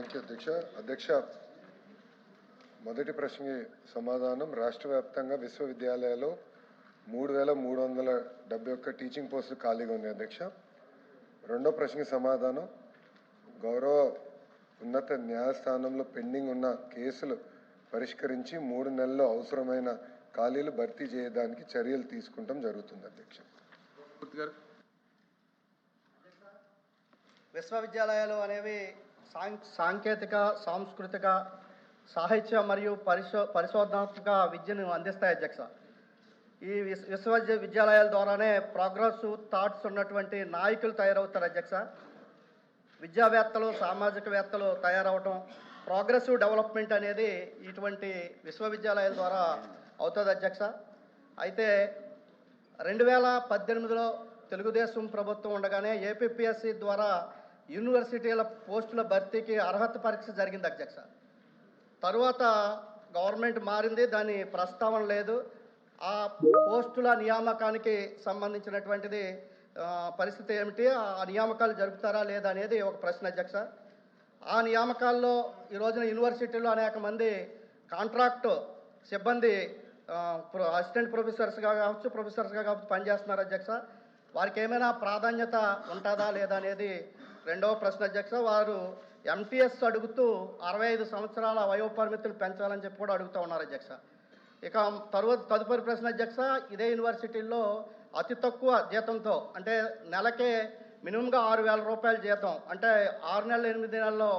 Thank you అధ్యక్ష. అధ్యక్ష, మొదటి ప్రశ్నకి సమాధానం, రాష్ట్ర వ్యాప్తంగా విశ్వవిద్యాలయాల్లో 3,371 టీచింగ్ పోస్టులు ఖాళీగా ఉన్నాయి అధ్యక్ష. రెండో ప్రశ్నకి సమాధానం, గౌరవ ఉన్నత న్యాయస్థానంలో పెండింగ్ ఉన్న కేసులు పరిష్కరించి 3 నెలల్లో అవసరమైన ఖాళీలు భర్తీ చేయడానికి చర్యలు తీసుకుంటాం జరుగుతుంది అధ్యక్ష. విశ్వవిద్యాలయాలు అనేవి సాంకేతిక, సాంస్కృతిక, సాహిత్య మరియు పరిశోధనాత్మక విద్యను అందిస్తాయి అధ్యక్ష. ఈ విశ్వవిద్యాలయాల ద్వారానే ప్రోగ్రెసివ్ థాట్స్ ఉన్నటువంటి నాయకులు తయారవుతారు అధ్యక్ష. విద్యావేత్తలు, సామాజికవేత్తలు తయారవటం, ప్రోగ్రెసివ్ డెవలప్మెంట్ అనేది ఇటువంటి విశ్వవిద్యాలయాల ద్వారా అవుతుంది అధ్యక్ష. అయితే 2018లో తెలుగుదేశం ప్రభుత్వం ఉండగానే ఏపీపీఎస్సీ ద్వారా యూనివర్సిటీల పోస్టుల భర్తీకి అర్హత పరీక్ష జరిగింది అధ్యక్ష. తరువాత గవర్నమెంట్ మారింది, దాని ప్రస్తావన లేదు. ఆ పోస్టుల నియామకానికి సంబంధించినటువంటిది పరిస్థితి ఏమిటి, ఆ నియామకాలు జరుపుతారా లేదా అనేది ఒక ప్రశ్న అధ్యక్ష. ఆ నియామకాల్లో ఈ రోజున యూనివర్సిటీలో అనేక మంది కాంట్రాక్ట్ సిబ్బంది అసిస్టెంట్ ప్రొఫెసర్స్గా కావచ్చు, ప్రొఫెసర్స్గా కావచ్చు పనిచేస్తున్నారు అధ్యక్ష. వారికి ఏమైనా ప్రాధాన్యత ఉంటుందా లేదా అనేది రెండవ ప్రశ్న అధ్యక్ష. వారు ఎంటీఎస్ అడుగుతూ 65 సంవత్సరాల వయోపరిమితులు పెంచాలని చెప్పి కూడా అడుగుతూ ఉన్నారు అధ్యక్ష. ఇక తదుపరి ప్రశ్న అధ్యక్ష, ఇదే యూనివర్సిటీల్లో అతి తక్కువ జీతంతో, అంటే నెలకే మినిమంగా 6,000 రూపాయల జీతం, అంటే 6 నెలలు 8 నెలల్లో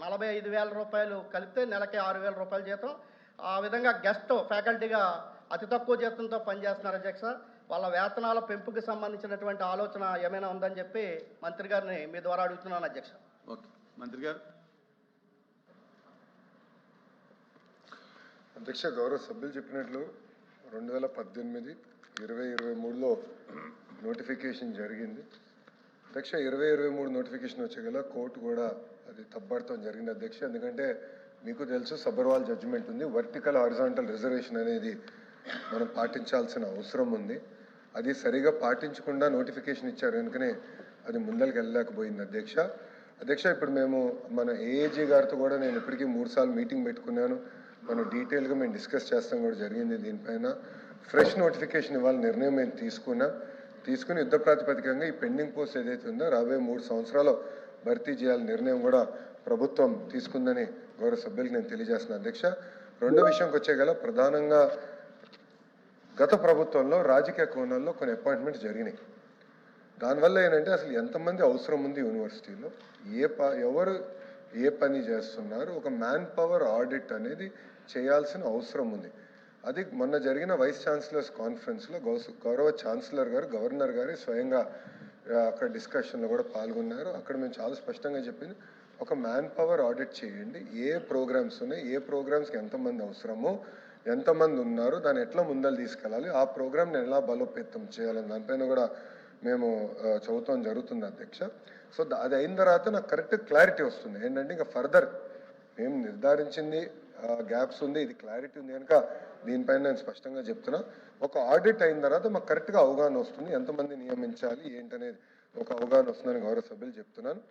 45,000 రూపాయలు కలిపితే నెలకే 6,000 రూపాయల జీతం. ఆ విధంగా గెస్ట్ ఫ్యాకల్టీగా అతి తక్కువ జీతంతో పనిచేస్తున్నారు అధ్యక్ష. వాళ్ళ వేతనాల పెంపుకి సంబంధించినటువంటి ఆలోచన ఏమైనా ఉందని చెప్పి మంత్రి గారిని మీ ద్వారా అడుగుతున్నాను అధ్యక్ష. ఓకే, మంత్రి గారు. అధ్యక్ష, గౌరవ సభ్యులు చెప్పినట్లు 2018, 2023లో నోటిఫికేషన్ జరిగింది అధ్యక్ష. 2023 నోటిఫికేషన్ వచ్చేగల కోర్టు కూడా అది తప్పడటం జరిగింది అధ్యక్ష. ఎందుకంటే మీకు తెలుసు, సబర్వాల్ జడ్జిమెంట్ ఉంది, వర్టికల్ హారిజాంటల్ రిజర్వేషన్ అనేది మనం పాటించాల్సిన అవసరం ఉంది. అది సరిగా పాటించకుండా నోటిఫికేషన్ ఇచ్చారు కనుకనే అది ముందరికి వెళ్ళలేకపోయింది అధ్యక్ష. అధ్యక్ష, ఇప్పుడు మేము మన ఏఏజీ గారితో కూడా నేను ఇప్పటికీ 3 సార్లు మీటింగ్ పెట్టుకున్నాను. మనం డీటెయిల్గా మేము డిస్కస్ చేస్తాం కూడా జరిగింది. దీనిపైన ఫ్రెష్ నోటిఫికేషన్ ఇవ్వాలి నిర్ణయం మేము తీసుకుని యుద్ధ ప్రాతిపదికంగా ఈ పెండింగ్ పోస్ట్ ఏదైతే ఉందో రాబోయే 3 సంవత్సరాలు భర్తీ చేయాలని నిర్ణయం కూడా ప్రభుత్వం తీసుకుందని గౌరవ సభ్యులకు నేను తెలియజేస్తున్నాను అధ్యక్ష. రెండో విషయంకి వచ్చేగల ప్రధానంగా గత ప్రభుత్వంలో రాజకీయ కోణంలో కొన్ని అపాయింట్మెంట్స్ జరిగినాయి. దానివల్ల ఏంటంటే అసలు ఎంతమంది అవసరం ఉంది యూనివర్సిటీలో, ఎవరు ఏ పని చేస్తున్నారు, ఒక మ్యాన్ పవర్ ఆడిట్ అనేది చేయాల్సిన అవసరం ఉంది. అది మొన్న జరిగిన వైస్ ఛాన్సలర్స్ కాన్ఫరెన్స్లో గౌరవ ఛాన్సలర్ గారు, గవర్నర్ గారు స్వయంగా అక్కడ డిస్కషన్లో కూడా పాల్గొన్నారు. అక్కడ మేము చాలా స్పష్టంగా చెప్పింది, ఒక మ్యాన్ పవర్ ఆడిట్ చేయండి, ఏ ప్రోగ్రామ్స్ ఉన్నాయి, ఏ ప్రోగ్రామ్స్కి ఎంతమంది అవసరమో, ఎంతమంది ఉన్నారు, దాన్ని ఎట్లా ముందలు తీసుకెళ్ళాలి, ఆ ప్రోగ్రామ్ని ఎలా బలోపేతం చేయాలని దానిపైన కూడా మేము చదువుతాం జరుగుతుంది అధ్యక్ష. సో అది అయిన తర్వాత నాకు కరెక్ట్ క్లారిటీ వస్తుంది. ఏంటంటే ఇంకా ఫర్దర్ మేము నిర్ధారించింది గ్యాప్స్ ఉంది, ఇది క్లారిటీ ఉంది కనుక దీనిపైన నేను స్పష్టంగా చెప్తున్నా. ఒక ఆడిట్ అయిన తర్వాత మాకు కరెక్ట్గా అవగాహన వస్తుంది, ఎంతమంది నియమించాలి ఏంటనేది ఒక అవగాహన వస్తుందని గౌరవ సభ్యులు చెప్తున్నాను.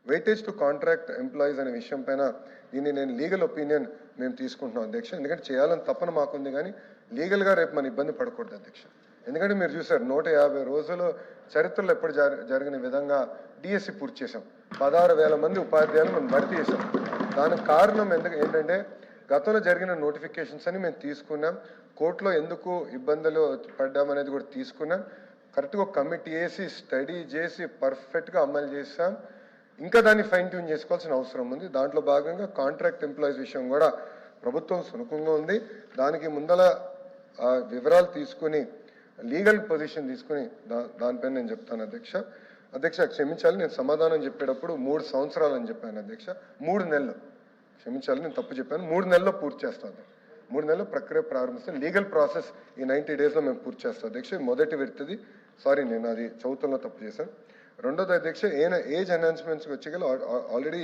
వెయిటేజ్ టు కాంట్రాక్ట్ ఎంప్లాయీస్ అనే విషయం పైన దీన్ని నేను లీగల్ ఒపీనియన్ మేము తీసుకుంటున్నాం అధ్యక్ష. ఎందుకంటే చేయాలని తప్పన మాకుంది, కానీ లీగల్గా రేపు మన ఇబ్బంది పడకూడదు అధ్యక్ష. ఎందుకంటే మీరు చూసారు 150 రోజులు చరిత్రలో ఎప్పుడు జరిగిన విధంగా డిఎస్సి పూర్తి చేశాం, 16,000 మంది ఉపాధ్యాయులు మనం భర్తీ చేశాం. దానికి కారణం ఏంటంటే గతంలో జరిగిన నోటిఫికేషన్స్ అని మేము తీసుకున్నాం, కోర్టులో ఎందుకు ఇబ్బందులు పడ్డామనేది కూడా తీసుకున్నాం. కరెక్ట్గా ఒక కమిటీ వేసి స్టడీ చేసి పర్ఫెక్ట్గా అమలు చేసాం. ఇంకా దాన్ని ఫైన్ ట్యూన్ చేసుకోవాల్సిన అవసరం ఉంది. దాంట్లో భాగంగా కాంట్రాక్ట్ ఎంప్లాయీస్ విషయం కూడా ప్రభుత్వం సునుకంగా ఉంది. దానికి ముందల వివరాలు తీసుకుని లీగల్ పొజిషన్ తీసుకుని దానిపైన నేను చెప్తాను అధ్యక్ష. అధ్యక్ష క్షమించాలి, నేను సమాధానం చెప్పేటప్పుడు 3 సంవత్సరాలు అని చెప్పాను అధ్యక్ష. 3 నెలలు క్షమించాలి, నేను తప్పు చెప్పాను. 3 నెలల్లో పూర్తి చేస్తాను. 3 నెలల్లో ప్రక్రియ ప్రారంభిస్తాం. లీగల్ ప్రాసెస్ ఈ 90 డేస్లో మేము పూర్తి చేస్తాం అధ్యక్ష. మొదటి వ్యక్తిది, సారీ నేను అది చదువుతున్నా తప్పు చేశాను. రెండోది అధ్యక్ష, ఏజ్ ఎన్హాన్స్మెంట్స్కి వచ్చేగల ఆల్రెడీ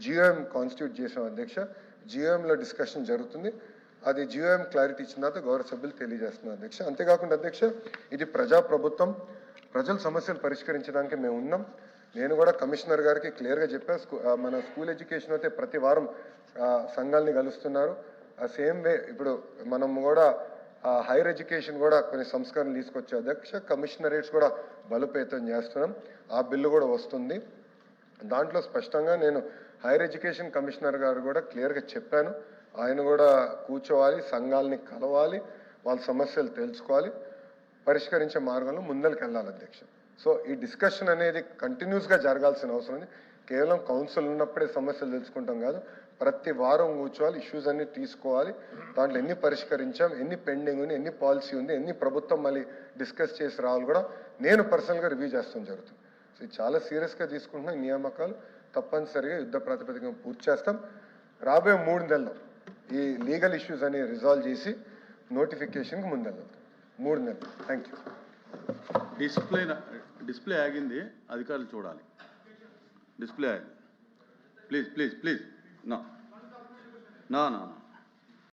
జియోఎం కాన్స్టిట్యూట్ చేసాం అధ్యక్ష. జియోఎంలో డిస్కషన్ జరుగుతుంది. అది జియోఎం క్లారిటీ ఇచ్చిన తర్వాత గౌరవ సభ్యులు తెలియజేస్తున్నారు అధ్యక్ష. అంతేకాకుండా అధ్యక్ష, ఇది ప్రజాప్రభుత్వం, ప్రజల సమస్యలు పరిష్కరించడానికి మేము ఉన్నాం. నేను కూడా కమిషనర్ గారికి క్లియర్గా చెప్పా. మన స్కూల్ ఎడ్యుకేషన్ అయితే ప్రతి వారం సంఘాలని కలుస్తున్నారు. ఆ సేమ్ వే ఇప్పుడు మనం కూడా హైయర్ ఎడ్యుకేషన్ కూడా కొన్ని సంస్కరణలు తీసుకొచ్చే అధ్యక్ష, కమిషనరేట్స్ కూడా బలోపేతం చేస్తున్నాం. ఆ బిల్లు కూడా వస్తుంది. దాంట్లో స్పష్టంగా నేను హైయర్ ఎడ్యుకేషన్ కమిషనర్ గారు కూడా క్లియర్గా చెప్పాను. ఆయన కూడా కూర్చోవాలి, సంఘాలని కలవాలి, వాళ్ళ సమస్యలు తెలుసుకోవాలి, పరిష్కరించే మార్గంలో ముందరికి వెళ్ళాలి అధ్యక్ష. సో ఈ డిస్కషన్ అనేది కంటిన్యూస్గా జరగాల్సిన అవసరం ఉంది. కేవలం కౌన్సిల్ ఉన్నప్పుడే సమస్యలు తెలుసుకుంటాం కాదు, ప్రతి వారం కూర్చోవాలి, ఇష్యూస్ అన్ని తీసుకోవాలి, దాంట్లో ఎన్ని పరిష్కరించాం, ఎన్ని పెండింగ్ ఉంది, ఎన్ని పాలసీ ఉంది, ఎన్ని ప్రభుత్వం మళ్ళీ డిస్కస్ చేసి రావాలి కూడా నేను పర్సనల్గా రివ్యూ చేస్తాం జరుగుతుంది. సో ఇది చాలా సీరియస్గా తీసుకుంటున్నాం. ఈ నియామకాలు తప్పనిసరిగా యుద్ధ ప్రాతిపదికన పూర్తి చేస్తాం. రాబోయే 3 నెలల్లో ఈ లీగల్ ఇష్యూస్ అని రిజాల్వ్ చేసి నోటిఫికేషన్కి ముందెళ్తాం. 3 నెలలు. Thank you. డిస్ప్లే ఆగింది, అధికారులు చూడాలి. డిస్ప్లే ఆగింది. Please please please. నా